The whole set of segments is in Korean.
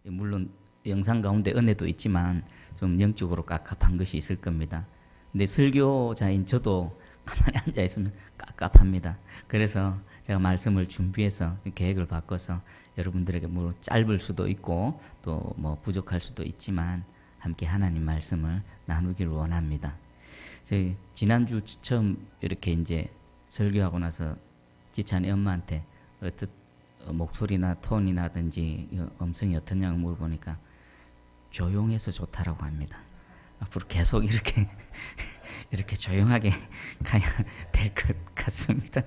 물론 영상 가운데 은혜도 있지만 좀 영적으로 깝깝한 것이 있을 겁니다. 근데 설교자인 저도 가만히 앉아 있으면 깝깝합니다. 그래서 제가 말씀을 준비해서 계획을 바꿔서 여러분들에게 뭐 짧을 수도 있고 또 뭐 부족할 수도 있지만 함께 하나님 말씀을 나누기를 원합니다. 저희 지난주 처음 이렇게 이제 설교하고 나서 지찬이 엄마한테 어떤 목소리나 톤이나든지 음성이 어떠냐고 물어보니까 조용해서 좋다라고 합니다. 앞으로 계속 이렇게 이렇게 조용하게 가야 될 것 같습니다.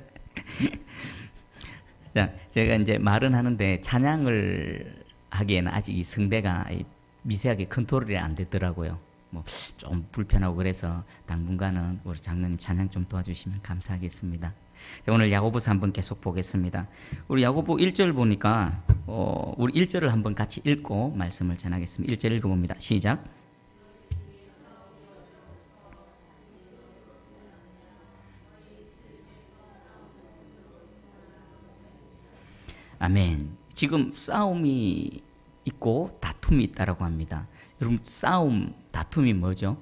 자, 제가 이제 말은 하는데 찬양을 하기에는 아직 이 성대가 미세하게 컨트롤이 안 되더라고요. 뭐 좀 불편하고 그래서 당분간은 우리 장로님 찬양 좀 도와주시면 감사하겠습니다. 자, 오늘 야고보서 한번 계속 보겠습니다. 우리 야고보 1절 보니까 우리 1절을 한번 같이 읽고 말씀을 전하겠습니다. 1절 읽어봅니다. 시작. 아멘. 지금 싸움이 있고 다툼이 있다라고 합니다. 여러분 싸움, 다툼이 뭐죠?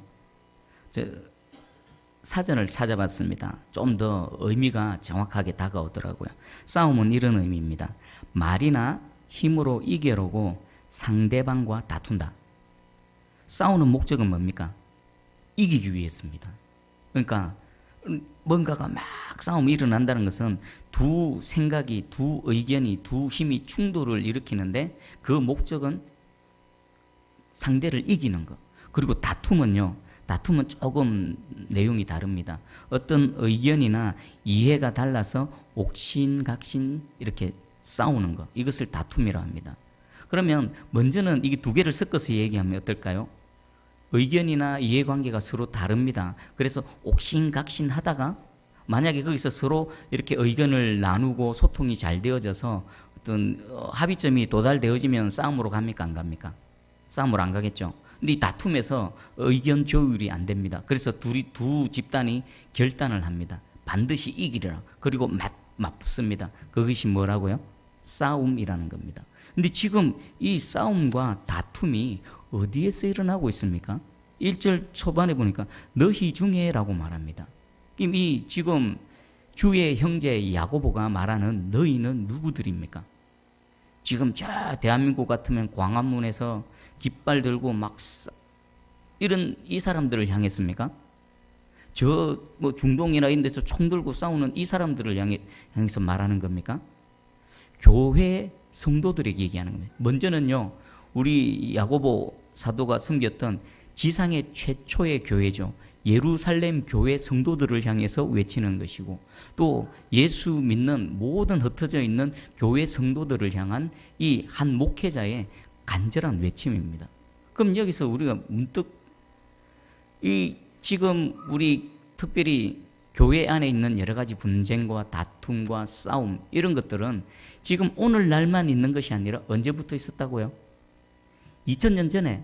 사전을 찾아봤습니다. 좀 더 의미가 정확하게 다가오더라고요. 싸움은 이런 의미입니다. 말이나 힘으로 이겨려고 상대방과 다툰다. 싸우는 목적은 뭡니까? 이기기 위해서입니다. 그러니까 뭔가가 막 싸움이 일어난다는 것은 두 생각이, 두 의견이, 두 힘이 충돌을 일으키는데 그 목적은 상대를 이기는 것. 그리고 다툼은요. 다툼은 조금 내용이 다릅니다. 어떤 의견이나 이해가 달라서 옥신각신 이렇게 싸우는 것. 이것을 다툼이라고 합니다. 그러면 먼저는 이게 두 개를 섞어서 얘기하면 어떨까요? 의견이나 이해관계가 서로 다릅니다. 그래서 옥신각신 하다가 만약에 거기서 서로 이렇게 의견을 나누고 소통이 잘 되어져서 어떤 합의점이 도달되어지면 싸움으로 갑니까? 안 갑니까? 싸움으로 안 가겠죠. 근데 이 다툼에서 의견 조율이 안 됩니다. 그래서 두 집단이 결단을 합니다. 반드시 이기리라. 그리고 맞붙습니다. 그것이 뭐라고요? 싸움이라는 겁니다. 근데 지금 이 싸움과 다툼이 어디에서 일어나고 있습니까? 1절 초반에 보니까 너희 중에라고 말합니다. 이 지금 주의 형제 야고보가 말하는 너희는 누구들입니까? 지금 저 대한민국 같으면 광화문에서 깃발 들고 막 이런 이 사람들을 향했습니까? 저 뭐 중동이나 이런 데서 총 들고 싸우는 이 사람들을 향해서 말하는 겁니까? 교회 성도들에게 얘기하는 겁니다. 먼저는요, 우리 야고보 사도가 섬겼던 지상의 최초의 교회죠. 예루살렘 교회 성도들을 향해서 외치는 것이고 또 예수 믿는 모든 흩어져 있는 교회 성도들을 향한 이 한 목회자의 간절한 외침입니다. 그럼 여기서 우리가 문득 이 지금 우리 특별히 교회 안에 있는 여러 가지 분쟁과 다툼과 싸움 이런 것들은 지금 오늘날만 있는 것이 아니라 언제부터 있었다고요? 2000년 전에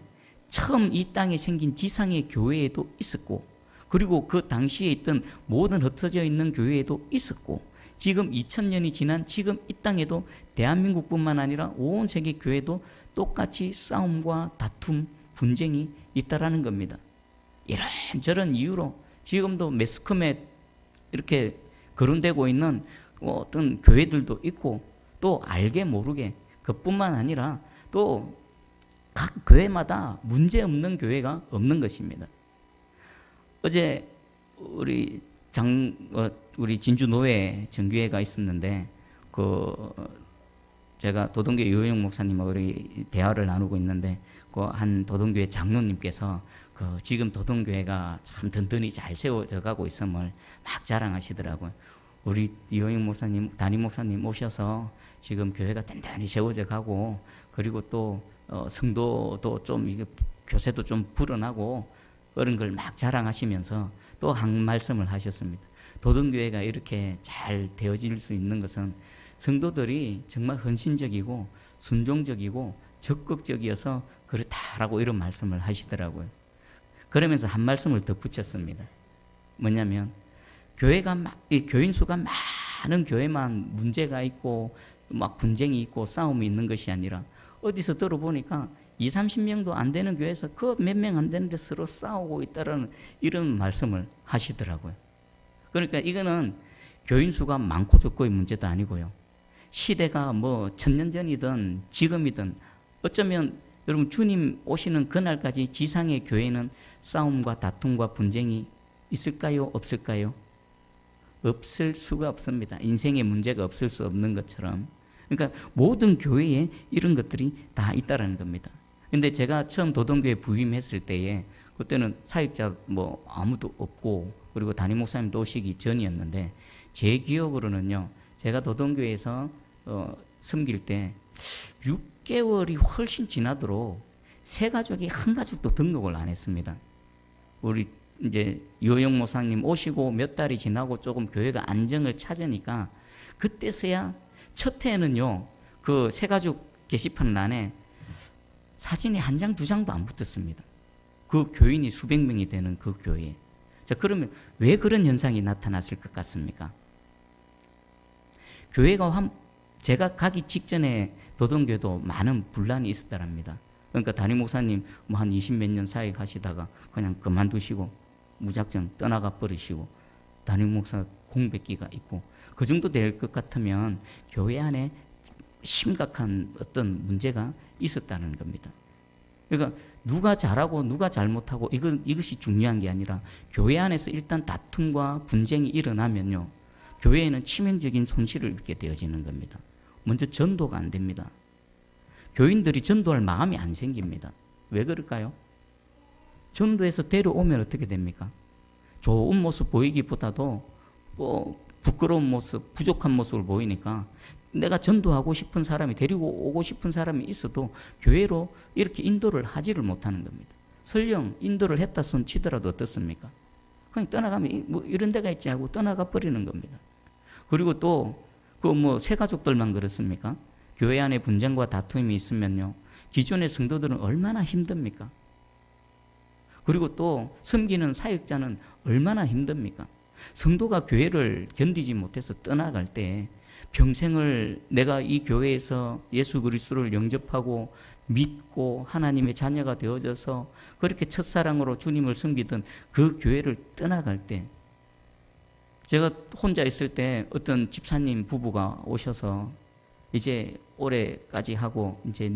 처음 이 땅에 생긴 지상의 교회에도 있었고 그리고 그 당시에 있던 모든 흩어져 있는 교회에도 있었고 지금 2000년이 지난 지금 이 땅에도 대한민국뿐만 아니라 온 세계 교회도 똑같이 싸움과 다툼, 분쟁이 있다라는 겁니다. 이런저런 이유로 지금도 매스컴에 이렇게 거론되고 있는 어떤 교회들도 있고 또 알게 모르게 그뿐만 아니라 또 각 교회마다 문제없는 교회가 없는 것입니다. 어제 우리 진주 노회 정교회가 있었는데 제가 도동교회 유호영 목사님과 우리 대화를 나누고 있는데 한 도동교회 장로님께서 지금 도동교회가 참 든든히 잘 세워져 가고 있음을 막 자랑하시더라고요. 우리 유호영 목사님, 담임 목사님 오셔서 지금 교회가 든든히 세워져 가고 그리고 또 성도도 좀 이게 교세도 좀 불어나고 그런 걸 막 자랑하시면서 또 한 말씀을 하셨습니다. 도동교회가 이렇게 잘 되어질 수 있는 것은 성도들이 정말 헌신적이고 순종적이고 적극적이어서 그렇다라고 이런 말씀을 하시더라고요. 그러면서 한 말씀을 더 붙였습니다. 뭐냐면 교인 수가 많은 교회만 문제가 있고 막 분쟁이 있고 싸움이 있는 것이 아니라 어디서 들어보니까 20-30명도 안 되는 교회에서 그 몇 명 안 되는데 서로 싸우고 있다라는 이런 말씀을 하시더라고요. 그러니까 이거는 교인 수가 많고 적고의 문제도 아니고요. 시대가 뭐 1000년 전이든 지금이든 어쩌면 여러분 주님 오시는 그날까지 지상의 교회는 싸움과 다툼과 분쟁이 있을까요? 없을까요? 없을 수가 없습니다. 인생의 문제가 없을 수 없는 것처럼. 그러니까 모든 교회에 이런 것들이 다 있다라는 겁니다. 근데 제가 처음 도동교회 부임했을 때에 그때는 사역자 뭐 아무도 없고 그리고 담임 목사님도 오시기 전이었는데 제 기억으로는요. 제가 도동교회에서 섬길 때 6개월이 훨씬 지나도록 세 가족이 한 가족도 등록을 안 했습니다. 우리 이제 요영 목사님 오시고 몇 달이 지나고 조금 교회가 안정을 찾으니까 그때서야 첫 해에는요. 그 세 가족 게시판 안에 사진이 한 장, 두 장도 안 붙었습니다. 그 교인이 수백 명이 되는 그 교회에. 자, 그러면 왜 그런 현상이 나타났을 것 같습니까? 교회가 제가 가기 직전에 도동교회도 많은 분란이 있었다랍니다. 그러니까 담임 목사님 뭐 한 20몇 년 사역 하시다가 그냥 그만두시고 무작정 떠나가 버리시고 담임 목사 공백기가 있고 그 정도 될 것 같으면 교회 안에 심각한 어떤 문제가 있었다는 겁니다. 그러니까 누가 잘하고 누가 잘못하고 이것이 중요한 게 아니라 교회 안에서 일단 다툼과 분쟁이 일어나면요. 교회에는 치명적인 손실을 입게 되어지는 겁니다. 먼저 전도가 안 됩니다. 교인들이 전도할 마음이 안 생깁니다. 왜 그럴까요? 전도해서 데려오면 어떻게 됩니까? 좋은 모습 보이기보다도 부끄러운 모습, 부족한 모습을 보이니까 내가 전도하고 싶은 사람이 데리고 오고 싶은 사람이 있어도 교회로 이렇게 인도를 하지를 못하는 겁니다. 설령 인도를 했다 손 치더라도 어떻습니까? 그냥 떠나가면 뭐 이런 데가 있지 하고 떠나가 버리는 겁니다. 그리고 또 그 뭐 새 가족들만 그렇습니까? 교회 안에 분쟁과 다툼이 있으면요. 기존의 성도들은 얼마나 힘듭니까? 그리고 또 섬기는 사역자는 얼마나 힘듭니까? 성도가 교회를 견디지 못해서 떠나갈 때 평생을 내가 이 교회에서 예수 그리스도를 영접하고 믿고 하나님의 자녀가 되어져서 그렇게 첫사랑으로 주님을 섬기던 그 교회를 떠나갈 때 제가 혼자 있을 때 어떤 집사님 부부가 오셔서 이제 올해까지 하고 이제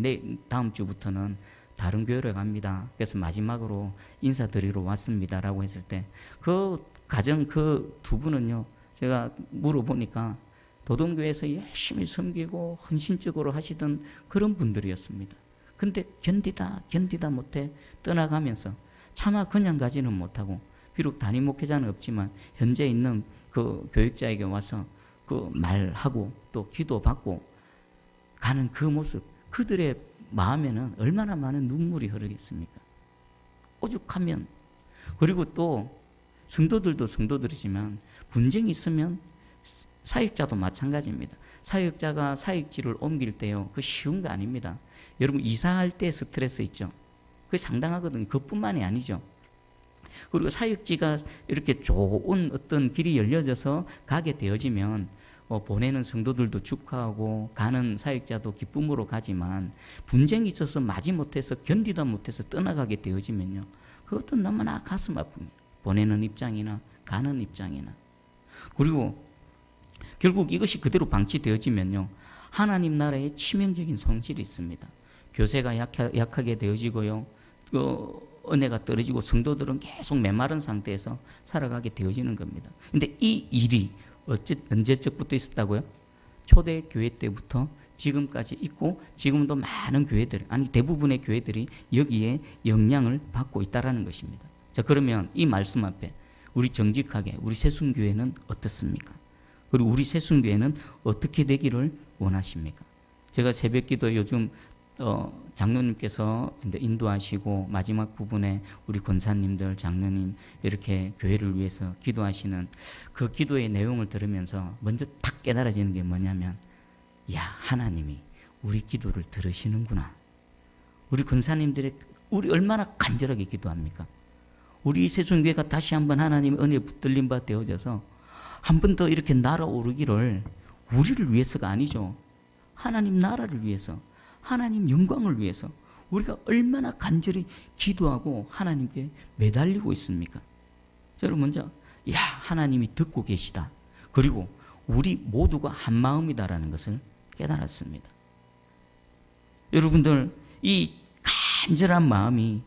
다음 주부터는 다른 교회를 갑니다. 그래서 마지막으로 인사드리러 왔습니다라고 했을 때 그 가정 그 두 분은요. 제가 물어보니까 도동교회에서 열심히 섬기고 헌신적으로 하시던 그런 분들이었습니다. 근데 견디다 못해 떠나가면서 차마 그냥 가지는 못하고 비록 담임 목회자는 없지만 현재 있는 그 교육자에게 와서 그 말하고 또 기도받고 가는 그 모습, 그들의 마음에는 얼마나 많은 눈물이 흐르겠습니까? 오죽하면. 그리고 또 성도들도 성도들이지만 분쟁이 있으면 사역자도 마찬가지입니다. 사역자가 사역지를 옮길 때요, 그 쉬운 거 아닙니다. 여러분 이사할 때 스트레스 있죠. 그게 상당하거든요. 그것뿐만이 아니죠. 그리고 사역지가 이렇게 좋은 어떤 길이 열려져서 가게 되어지면 보내는 성도들도 축하하고 가는 사역자도 기쁨으로 가지만 분쟁이 있어서 마지못해서 견디다 못해서 떠나가게 되어지면요. 그것도 너무나 가슴 아픕니다. 보내는 입장이나 가는 입장이나. 그리고 결국 이것이 그대로 방치되어지면요. 하나님 나라에 치명적인 손실이 있습니다. 교세가 약하게 되어지고요. 은혜가 떨어지고 성도들은 계속 메마른 상태에서 살아가게 되어지는 겁니다. 근데 이 일이 언제적부터 있었다고요? 초대교회 때부터 지금까지 있고 지금도 많은 교회들, 아니 대부분의 교회들이 여기에 영향을 받고 있다는 것입니다. 자, 그러면 이 말씀 앞에 우리 정직하게 우리 새순교회는 어떻습니까? 그리고 우리 새순교회는 어떻게 되기를 원하십니까? 제가 새벽기도 요즘 장로님께서 인도하시고 마지막 부분에 우리 권사님들, 장로님 이렇게 교회를 위해서 기도하시는 그 기도의 내용을 들으면서 먼저 탁 깨달아지는 게 뭐냐면, 야, 하나님이 우리 기도를 들으시는구나. 우리 권사님들의 우리 얼마나 간절하게 기도합니까? 우리 새순교회가 다시 한번 하나님의 은혜에 붙들린 바 되어져서 한 번 더 이렇게 날아오르기를 우리를 위해서가 아니죠. 하나님 나라를 위해서, 하나님 영광을 위해서 우리가 얼마나 간절히 기도하고 하나님께 매달리고 있습니까? 여러분 먼저 하나님이 듣고 계시다. 그리고 우리 모두가 한 마음이다라는 것을 깨달았습니다. 여러분들 이 간절한 마음이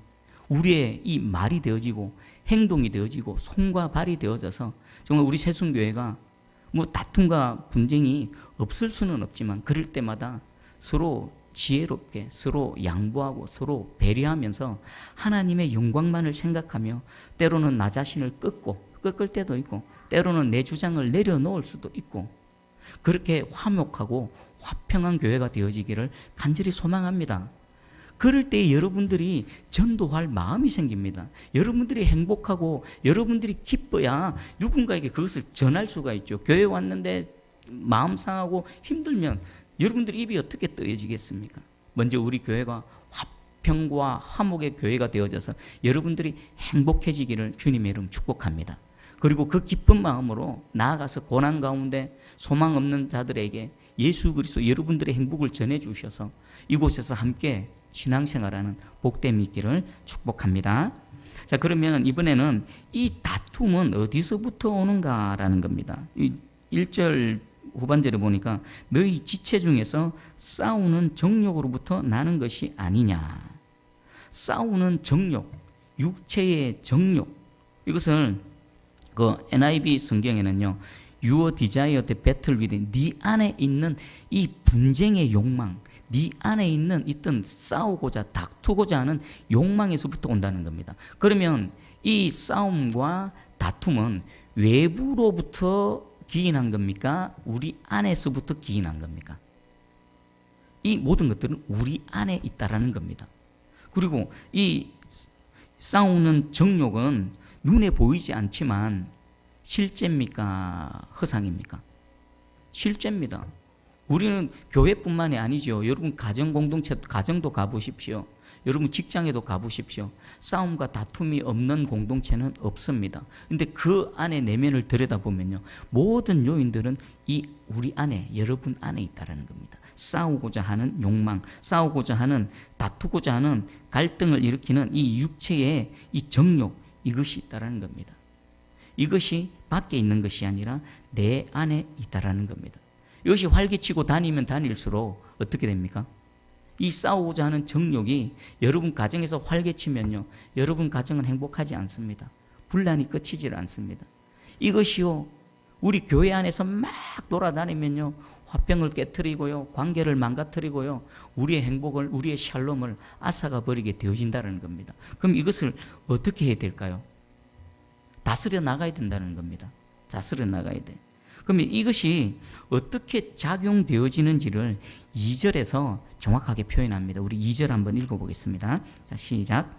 우리의 이 말이 되어지고 행동이 되어지고 손과 발이 되어져서 정말 우리 새순교회가 뭐 다툼과 분쟁이 없을 수는 없지만 그럴 때마다 서로 지혜롭게 서로 양보하고 서로 배려하면서 하나님의 영광만을 생각하며 때로는 나 자신을 꺾을 때도 있고 때로는 내 주장을 내려놓을 수도 있고 그렇게 화목하고 화평한 교회가 되어지기를 간절히 소망합니다. 그럴 때 여러분들이 전도할 마음이 생깁니다. 여러분들이 행복하고 여러분들이 기뻐야 누군가에게 그것을 전할 수가 있죠. 교회 왔는데 마음 상하고 힘들면 여러분들이 입이 어떻게 뜨여지겠습니까? 먼저 우리 교회가 화평과 화목의 교회가 되어져서 여러분들이 행복해지기를 주님의 이름 축복합니다. 그리고 그 기쁜 마음으로 나아가서 고난 가운데 소망 없는 자들에게 예수 그리스도 여러분들의 행복을 전해주셔서 이곳에서 함께 신앙생활하는 복됨이 있기를 축복합니다. 자, 그러면 이번에는 이 다툼은 어디서부터 오는가라는 겁니다. 1절 후반절에 보니까 너희 지체 중에서 싸우는 정욕으로부터 나는 것이 아니냐. 싸우는 정욕, 육체의 정욕. 이것을 그 NIV 성경에는요. Your desire to battle within, 네 안에 있는 이 분쟁의 욕망, 네 안에 있는 있던 싸우고자 다투고자 하는 욕망에서부터 온다는 겁니다. 그러면 이 싸움과 다툼은 외부로부터 기인한 겁니까? 우리 안에서부터 기인한 겁니까? 이 모든 것들은 우리 안에 있다라는 겁니다. 그리고 이 싸우는 정욕은 눈에 보이지 않지만 실제입니까? 허상입니까? 실제입니다. 우리는 교회뿐만이 아니죠. 여러분 가정 공동체, 가정도 가보십시오. 여러분 직장에도 가보십시오. 싸움과 다툼이 없는 공동체는 없습니다. 근데 그 안에 내면을 들여다보면요. 모든 요인들은 이 우리 안에, 여러분 안에 있다는 겁니다. 싸우고자 하는 욕망, 싸우고자 하는, 다투고자 하는 갈등을 일으키는 이 육체의 이 정욕, 이것이 있다는 겁니다. 이것이 밖에 있는 것이 아니라 내 안에 있다는 겁니다. 이것이 활기치고 다니면 다닐수록 어떻게 됩니까? 이 싸우고자 하는 정욕이 여러분 가정에서 활기치면요. 여러분 가정은 행복하지 않습니다. 분란이 끝이질 않습니다. 이것이요. 우리 교회 안에서 막 돌아다니면요. 화평을 깨트리고요. 관계를 망가뜨리고요. 우리의 행복을, 우리의 샬롬을 앗아가 버리게 되어진다는 겁니다. 그럼 이것을 어떻게 해야 될까요? 다스려 나가야 된다는 겁니다. 다스려 나가야 돼. 그러면 이것이 어떻게 작용되어지는지를 2절에서 정확하게 표현합니다. 우리 2절 한번 읽어보겠습니다. 자, 시작.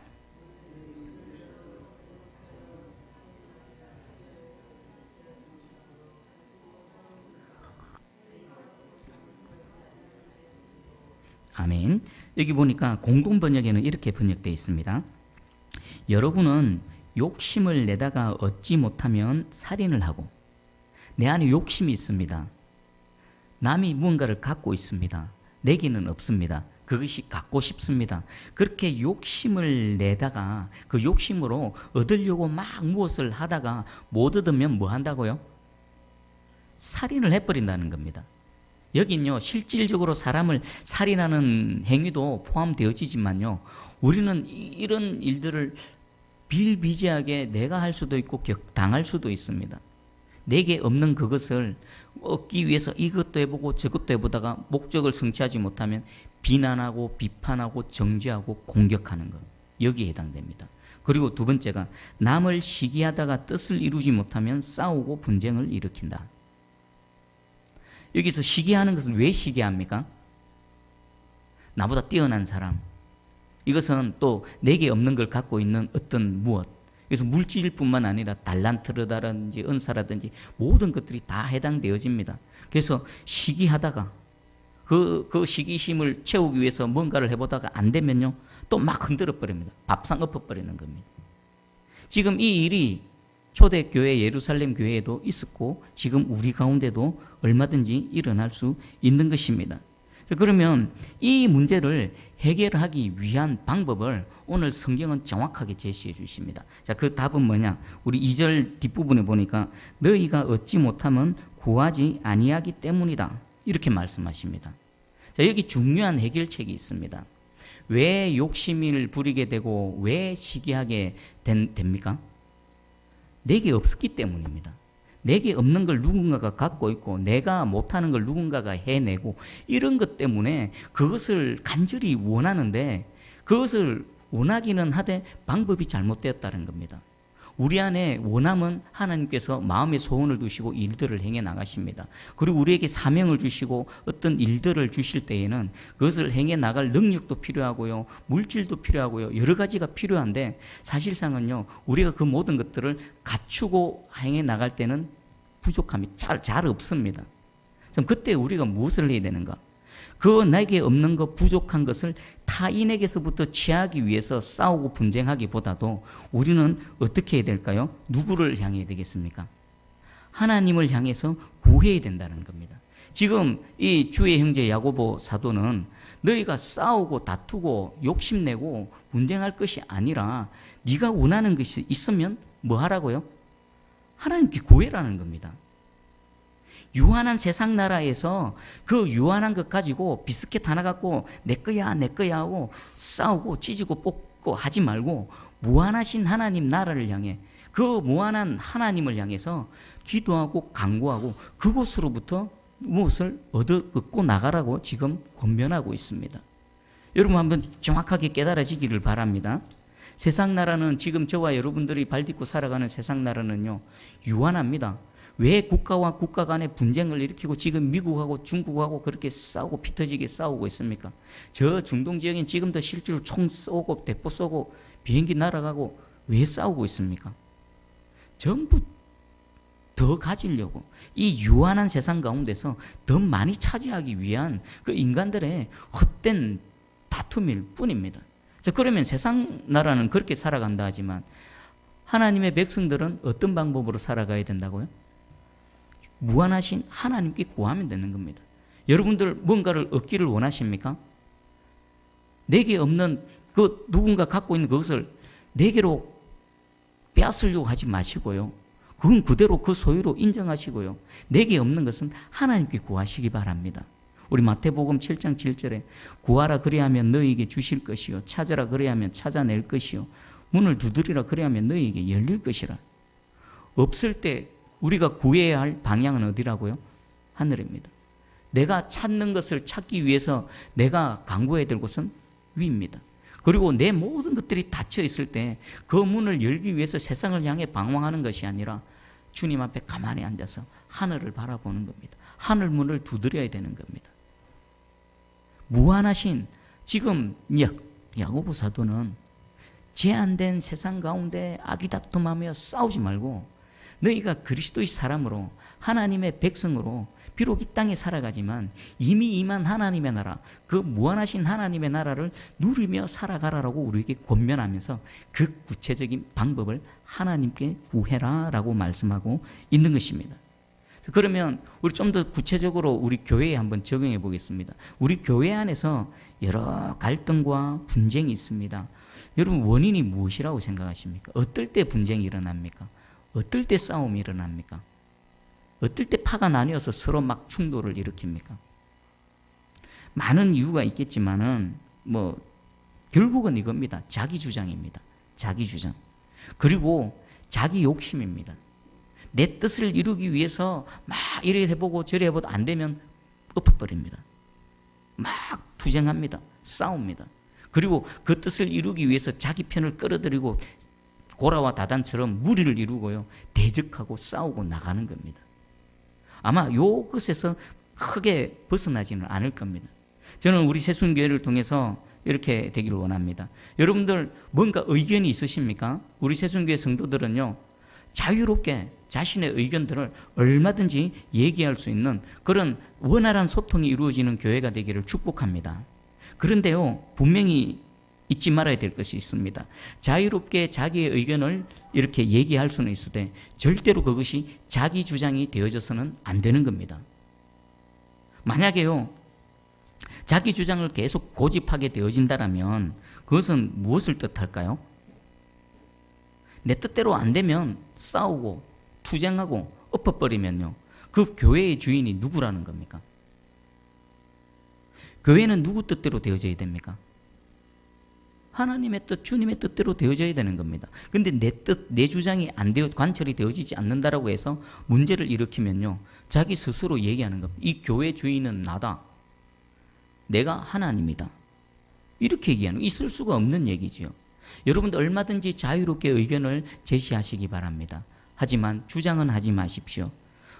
아멘. 여기 보니까 공동 번역에는 이렇게 번역되어 있습니다. 여러분은 욕심을 내다가 얻지 못하면 살인을 하고, 내 안에 욕심이 있습니다. 남이 무언가를 갖고 있습니다. 내게는 없습니다. 그것이 갖고 싶습니다. 그렇게 욕심을 내다가 그 욕심으로 얻으려고 막 무엇을 하다가 못 얻으면 뭐 한다고요? 살인을 해버린다는 겁니다. 여긴요, 실질적으로 사람을 살인하는 행위도 포함되어지지만요, 우리는 이런 일들을 비일비재하게 내가 할 수도 있고 당할 수도 있습니다. 내게 없는 그것을 얻기 위해서 이것도 해보고 저것도 해보다가 목적을 성취하지 못하면 비난하고 비판하고 정죄하고 공격하는 것, 여기에 해당됩니다. 그리고 두 번째가 남을 시기하다가 뜻을 이루지 못하면 싸우고 분쟁을 일으킨다. 여기서 시기하는 것은 왜 시기합니까? 나보다 뛰어난 사람, 이것은 또 내게 없는 걸 갖고 있는 어떤 무엇, 그래서 물질뿐만 아니라 달란트라든지 은사라든지 모든 것들이 다 해당되어집니다. 그래서 시기하다가 그 시기심을 채우기 위해서 뭔가를 해보다가 안 되면요, 또 막 흔들어 버립니다. 밥상 엎어버리는 겁니다. 지금 이 일이 초대교회 예루살렘 교회에도 있었고 지금 우리 가운데도 얼마든지 일어날 수 있는 것입니다. 그러면 이 문제를 해결하기 위한 방법을 오늘 성경은 정확하게 제시해 주십니다. 자, 그 답은 뭐냐? 우리 2절 뒷부분에 보니까 너희가 얻지 못하면 구하지 아니하기 때문이다. 이렇게 말씀하십니다. 자, 여기 중요한 해결책이 있습니다. 왜 욕심을 부리게 되고 왜 시기하게 됩니까? 내게 없었기 때문입니다. 내게 없는 걸 누군가가 갖고 있고 내가 못하는 걸 누군가가 해내고 이런 것 때문에 그것을 간절히 원하는데 그것을 원하기는 하되 방법이 잘못되었다는 겁니다. 우리 안에 원함은 하나님께서 마음의 소원을 두시고 일들을 행해 나가십니다. 그리고 우리에게 사명을 주시고 어떤 일들을 주실 때에는 그것을 행해 나갈 능력도 필요하고요, 물질도 필요하고요, 여러 가지가 필요한데 사실상은요, 우리가 그 모든 것들을 갖추고 행해 나갈 때는 부족함이 잘 없습니다. 그럼 그때 우리가 무엇을 해야 되는가? 그 나에게 없는 것, 부족한 것을 타인에게서부터 취하기 위해서 싸우고 분쟁하기보다도 우리는 어떻게 해야 될까요? 누구를 향해야 되겠습니까? 하나님을 향해서 구해야 된다는 겁니다. 지금 이 주의 형제 야고보 사도는 너희가 싸우고 다투고 욕심내고 분쟁할 것이 아니라 네가 원하는 것이 있으면 뭐 하라고요? 하나님께 구해라는 겁니다. 유한한 세상 나라에서 그 유한한 것 가지고 비스켓 하나 갖고 내 거야 하고 싸우고 찢고 뽑고 하지 말고 무한하신 하나님 나라를 향해 그 무한한 하나님을 향해서 기도하고 간구하고 그곳으로부터 무엇을 얻고 나가라고 지금 권면하고 있습니다. 여러분 한번 정확하게 깨달아지기를 바랍니다. 세상 나라는 지금 저와 여러분들이 발딛고 살아가는 세상 나라는요, 유한합니다. 왜 국가와 국가 간의 분쟁을 일으키고 지금 미국하고 중국하고 그렇게 싸우고 피터지게 싸우고 있습니까? 저 중동 지역엔 지금도 실제로 총 쏘고 대포 쏘고 비행기 날아가고 왜 싸우고 있습니까? 전부 더 가지려고 이 유한한 세상 가운데서 더 많이 차지하기 위한 그 인간들의 헛된 다툼일 뿐입니다. 자, 그러면 세상 나라는 그렇게 살아간다 하지만 하나님의 백성들은 어떤 방법으로 살아가야 된다고요? 무한하신 하나님께 구하면 되는 겁니다. 여러분들 뭔가를 얻기를 원하십니까? 내게 없는 그 누군가 갖고 있는 그것을 내게로 빼앗으려고 하지 마시고요. 그건 그대로 그 소유로 인정하시고요. 내게 없는 것은 하나님께 구하시기 바랍니다. 우리 마태복음 7장 7절에 구하라 그리하면 너희에게 주실 것이요 찾으라 그리하면 찾아낼 것이요 문을 두드리라 그리하면 너희에게 열릴 것이라. 없을 때 우리가 구해야 할 방향은 어디라고요? 하늘입니다. 내가 찾는 것을 찾기 위해서 내가 간구해야 될 곳은 위입니다. 그리고 내 모든 것들이 닫혀 있을 때 그 문을 열기 위해서 세상을 향해 방황하는 것이 아니라 주님 앞에 가만히 앉아서 하늘을 바라보는 겁니다. 하늘 문을 두드려야 되는 겁니다. 무한하신 지금 야고보 사도는 제한된 세상 가운데 아기다툼하며 싸우지 말고 너희가 그리스도의 사람으로 하나님의 백성으로 비록 이 땅에 살아가지만 이미 임한 하나님의 나라, 그 무한하신 하나님의 나라를 누리며 살아가라라고 우리에게 권면하면서 그 구체적인 방법을 하나님께 구해라라고 말씀하고 있는 것입니다. 그러면 우리 좀 더 구체적으로 우리 교회에 한번 적용해 보겠습니다. 우리 교회 안에서 여러 갈등과 분쟁이 있습니다. 여러분 원인이 무엇이라고 생각하십니까? 어떨 때 분쟁이 일어납니까? 어떨 때 싸움이 일어납니까? 어떨 때 파가 나뉘어서 서로 막 충돌을 일으킵니까? 많은 이유가 있겠지만은 결국은 이겁니다. 자기 주장입니다. 자기 주장. 그리고 자기 욕심입니다. 내 뜻을 이루기 위해서 막 이래 해보고 저래 해보도 안 되면 엎어버립니다. 막 투쟁합니다. 싸웁니다. 그리고 그 뜻을 이루기 위해서 자기 편을 끌어들이고 고라와 다단처럼 무리를 이루고요. 대적하고 싸우고 나가는 겁니다. 아마 이것에서 크게 벗어나지는 않을 겁니다. 저는 우리 새순교회를 통해서 이렇게 되기를 원합니다. 여러분들 뭔가 의견이 있으십니까? 우리 새순교회 성도들은요. 자유롭게 자신의 의견들을 얼마든지 얘기할 수 있는 그런 원활한 소통이 이루어지는 교회가 되기를 축복합니다. 그런데요. 분명히 잊지 말아야 될 것이 있습니다. 자유롭게 자기의 의견을 이렇게 얘기할 수는 있으되 절대로 그것이 자기 주장이 되어져서는 안 되는 겁니다. 만약에요. 자기 주장을 계속 고집하게 되어진다라면 그것은 무엇을 뜻할까요? 내 뜻대로 안 되면 싸우고 투쟁하고 엎어버리면요, 그 교회의 주인이 누구라는 겁니까? 교회는 누구 뜻대로 되어져야 됩니까? 하나님의 뜻, 주님의 뜻대로 되어져야 되는 겁니다. 근데 내 뜻, 내 주장이 안 되어 관철이 되어지지 않는다라고 해서 문제를 일으키면요, 자기 스스로 얘기하는 겁니다. 이 교회 주인은 나다. 내가 하나님이다. 이렇게 얘기하는 거, 있을 수가 없는 얘기지요. 여러분들 얼마든지 자유롭게 의견을 제시하시기 바랍니다. 하지만 주장은 하지 마십시오.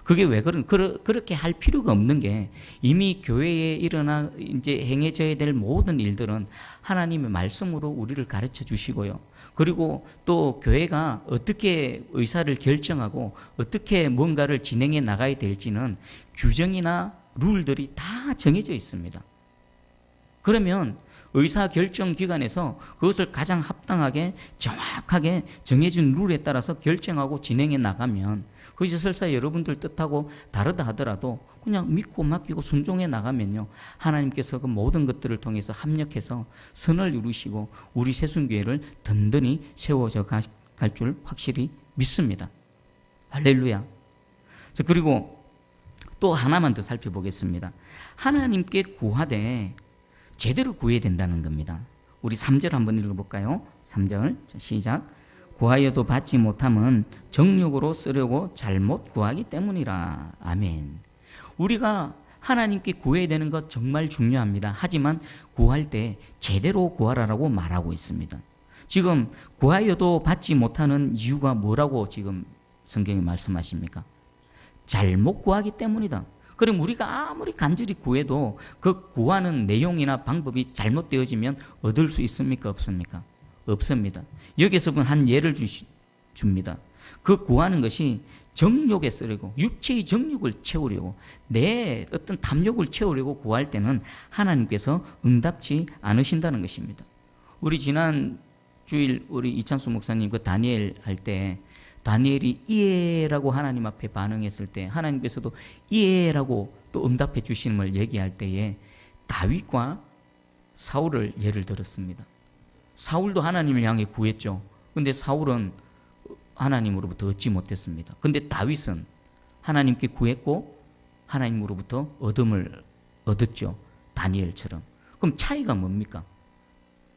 그게 왜 그렇게 할 필요가 없는 게, 이미 교회에 일어나 이제 행해져야 될 모든 일들은 하나님의 말씀으로 우리를 가르쳐 주시고요. 그리고 또 교회가 어떻게 의사를 결정하고 어떻게 뭔가를 진행해 나가야 될지는 규정이나 룰들이 다 정해져 있습니다. 그러면 의사결정기관에서 그것을 가장 합당하게 정확하게 정해준 룰에 따라서 결정하고 진행해 나가면, 그것이 설사 여러분들 뜻하고 다르다 하더라도 그냥 믿고 맡기고 순종해 나가면요, 하나님께서 그 모든 것들을 통해서 합력해서 선을 이루시고 우리 새순교회를 든든히 세워져 갈 줄 확실히 믿습니다. 할렐루야. 그리고 또 하나만 더 살펴보겠습니다. 하나님께 구하되 제대로 구해야 된다는 겁니다. 우리 3절 한번 읽어볼까요? 3절 시작. 구하여도 받지 못함은 정욕으로 쓰려고 잘못 구하기 때문이라. 아멘. 우리가 하나님께 구해야 되는 것 정말 중요합니다. 하지만 구할 때 제대로 구하라고 말하고 있습니다. 지금 구하여도 받지 못하는 이유가 뭐라고 지금 성경이 말씀하십니까? 잘못 구하기 때문이다. 그럼 우리가 아무리 간절히 구해도 그 구하는 내용이나 방법이 잘못되어지면 얻을 수 있습니까? 없습니까? 없습니다. 여기서 한 예를 줍니다. 그 구하는 것이 정욕에 쓰려고, 육체의 정욕을 채우려고, 내 어떤 탐욕을 채우려고 구할 때는 하나님께서 응답치 않으신다는 것입니다. 우리 지난 주일 우리 이찬수 목사님 그 다니엘 할 때, 다니엘이 이해라고 하나님 앞에 반응했을 때 하나님께서도 이해라고 또 응답해 주심을 얘기할 때에 다윗과 사울을 예를 들었습니다. 사울도 하나님을 향해 구했죠. 근데 사울은 하나님으로부터 얻지 못했습니다. 근데 다윗은 하나님께 구했고 하나님으로부터 얻음을 얻었죠. 다니엘처럼. 그럼 차이가 뭡니까?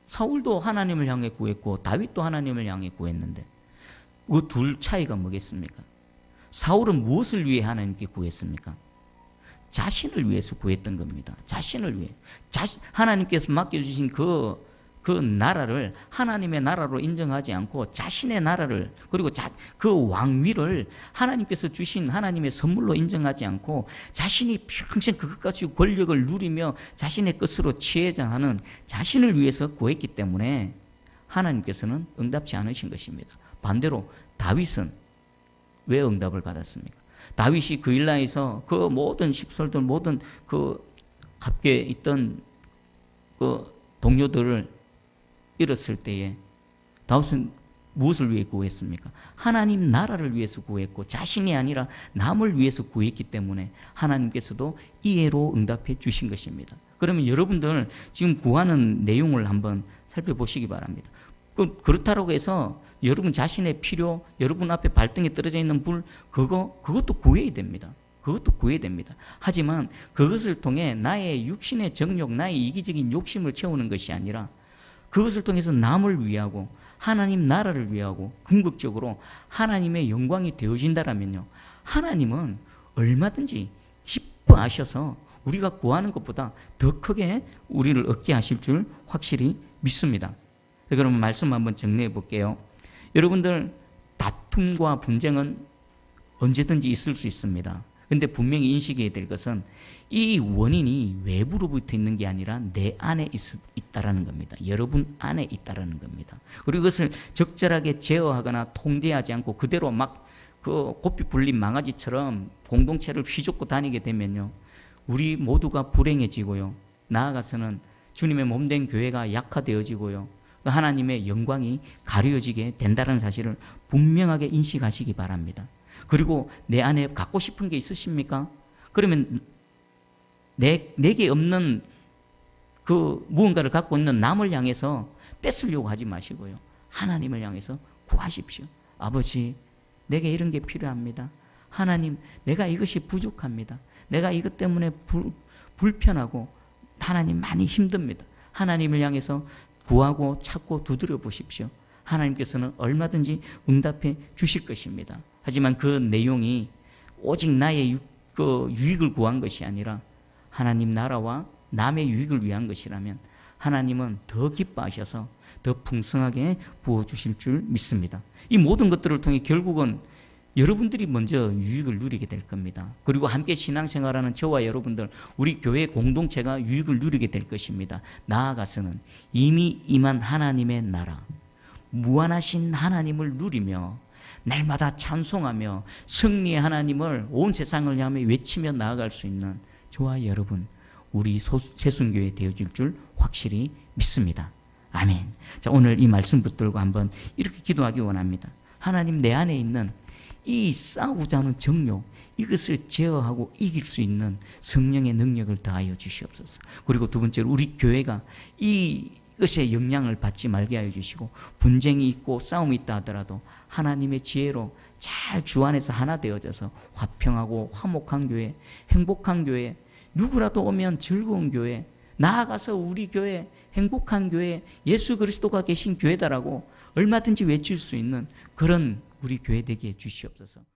사울도 하나님을 향해 구했고 다윗도 하나님을 향해 구했는데 그 둘 차이가 뭐겠습니까? 사울은 무엇을 위해 하나님께 구했습니까? 자신을 위해서 구했던 겁니다. 자신을 위해. 하나님께서 맡겨주신 그 나라를 하나님의 나라로 인정하지 않고 자신의 나라를, 그리고 그 왕위를 하나님께서 주신 하나님의 선물로 인정하지 않고 자신이 평생 그것 가지고 권력을 누리며 자신의 것으로 취하자 하는 자신을 위해서 구했기 때문에 하나님께서는 응답치 않으신 것입니다. 반대로 다윗은 왜 응답을 받았습니까? 다윗이 그 일라에서 그 모든 식솔들, 모든 그 함께 있던 그 동료들을 잃었을 때에 다윗은 무엇을 위해 구했습니까? 하나님 나라를 위해서 구했고 자신이 아니라 남을 위해서 구했기 때문에 하나님께서도 이해로 응답해 주신 것입니다. 그러면 여러분들 지금 구하는 내용을 한번 살펴보시기 바랍니다. 그렇다고 해서 여러분 자신의 필요, 여러분 앞에 발등에 떨어져 있는 불, 그것도 구해야 됩니다. 그것도 구해야 됩니다. 하지만 그것을 통해 나의 육신의 정욕, 나의 이기적인 욕심을 채우는 것이 아니라 그것을 통해서 남을 위하고 하나님 나라를 위하고 궁극적으로 하나님의 영광이 되어진다라면요, 하나님은 얼마든지 기뻐하셔서 우리가 구하는 것보다 더 크게 우리를 얻게 하실 줄 확실히 믿습니다. 그러면 말씀 한번 정리해 볼게요. 여러분들 다툼과 분쟁은 언제든지 있을 수 있습니다. 그런데 분명히 인식해야 될 것은 이 원인이 외부로부터 있는 게 아니라 내 안에 있다라는 겁니다. 여러분 안에 있다라는 겁니다. 그리고 이것을 적절하게 제어하거나 통제하지 않고 그대로 막 그 고삐 불린 망아지처럼 공동체를 휘젓고 다니게 되면요, 우리 모두가 불행해지고요, 나아가서는 주님의 몸된 교회가 약화되어지고요, 하나님의 영광이 가려지게 된다는 사실을 분명하게 인식하시기 바랍니다. 그리고 내 안에 갖고 싶은 게 있으십니까? 그러면 내게 없는 그 무언가를 갖고 있는 남을 향해서 뺏으려고 하지 마시고요. 하나님을 향해서 구하십시오. 아버지, 내게 이런 게 필요합니다. 하나님, 내가 이것이 부족합니다. 내가 이것 때문에 불편하고 하나님 많이 힘듭니다. 하나님을 향해서 구하고 찾고 두드려 보십시오. 하나님께서는 얼마든지 응답해 주실 것입니다. 하지만 그 내용이 오직 나의 유익을 구한 것이 아니라 하나님 나라와 남의 유익을 위한 것이라면 하나님은 더 기뻐하셔서 더 풍성하게 부어주실 줄 믿습니다. 이 모든 것들을 통해 결국은 여러분들이 먼저 유익을 누리게 될 겁니다. 그리고 함께 신앙생활하는 저와 여러분들, 우리 교회 공동체가 유익을 누리게 될 것입니다. 나아가서는 이미 임한 하나님의 나라, 무한하신 하나님을 누리며 날마다 찬송하며 승리의 하나님을 온 세상을 향해 외치며 나아갈 수 있는 저와 여러분, 우리 새순교회 되어질 줄 확실히 믿습니다. 아멘. 자, 오늘 이 말씀 붙들고 한번 이렇게 기도하기 원합니다. 하나님, 내 안에 있는 이 싸우고자 하는 정욕, 이것을 제어하고 이길 수 있는 성령의 능력을 더하여 주시옵소서. 그리고 두 번째로 우리 교회가 이것의 영향을 받지 말게 하여 주시고, 분쟁이 있고 싸움이 있다 하더라도 하나님의 지혜로 잘 주 안에서 하나 되어져서 화평하고 화목한 교회, 행복한 교회, 누구라도 오면 즐거운 교회, 나아가서 우리 교회, 행복한 교회, 예수 그리스도가 계신 교회다라고 얼마든지 외칠 수 있는 그런 우리 교회 되게 해 주시옵소서.